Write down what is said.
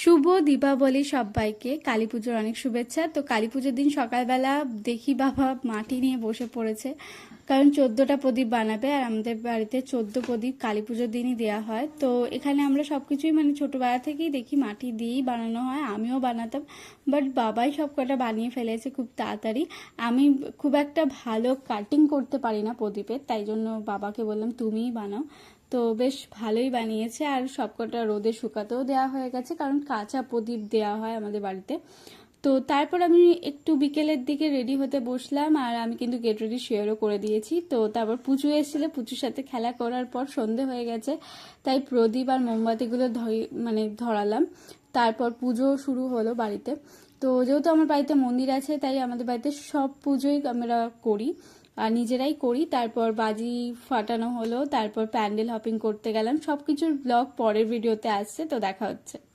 শুভ দীপাবলি সবাইকে। কালী পুজোর অনেক শুভেচ্ছা। তো কালী পুজোর দিন সকালবেলা দেখি বাবা মাটি নিয়ে বসে পড়েছে, কারণ 14টা প্রদীপ বানাবে আর আমাদের বাড়িতে 14 প্রদীপ কালী পুজোর দিনই দেওয়া হয়। তো এখানে আমরা সবকিছুই মানে ছোটবেলা থেকেই দেখি মাটি দিয়েই বানানো হয়, আমিও বানাতাম, বাট বাবাই সব কটা বানিয়ে ফেলেছে খুব তাড়াতাড়ি। আমি খুব একটা ভালো কাটিং করতে পারি না প্রদীপের, তাই জন্য বাবাকে বললাম তুমিই বানাও। তো বেশ ভালোই বানিয়েছে, আর সবকটা রোদে শুকাতেও দেওয়া হয়ে গেছে, কারণ কাঁচা প্রদীপ দেওয়া হয় আমাদের বাড়িতে। তো তারপর আমি একটু বিকেলের দিকে রেডি হতে বসলাম, আর আমি কিন্তু গেট রেডি শেয়ারও করে দিয়েছি। তো তারপর পুজো এসেছিলো, পুজোর সাথে খেলা করার পর সন্ধে হয়ে গেছে, তাই প্রদীপ আর মোমবাতিগুলো ধরালাম। তারপর পুজো শুরু হলো বাড়িতে। তো যেহেতু আমার বাড়িতে মন্দির আছে, তাই আমাদের বাড়িতে সব পুজোই আমরা করি আর নিজেরাই করি। তারপর বাজি ফাটানো হলো, তারপর প্যান্ডেল হপিং করতে গেলাম। সব কিছুর ব্লগ পরের ভিডিওতে আসছে, তো দেখা হচ্ছে।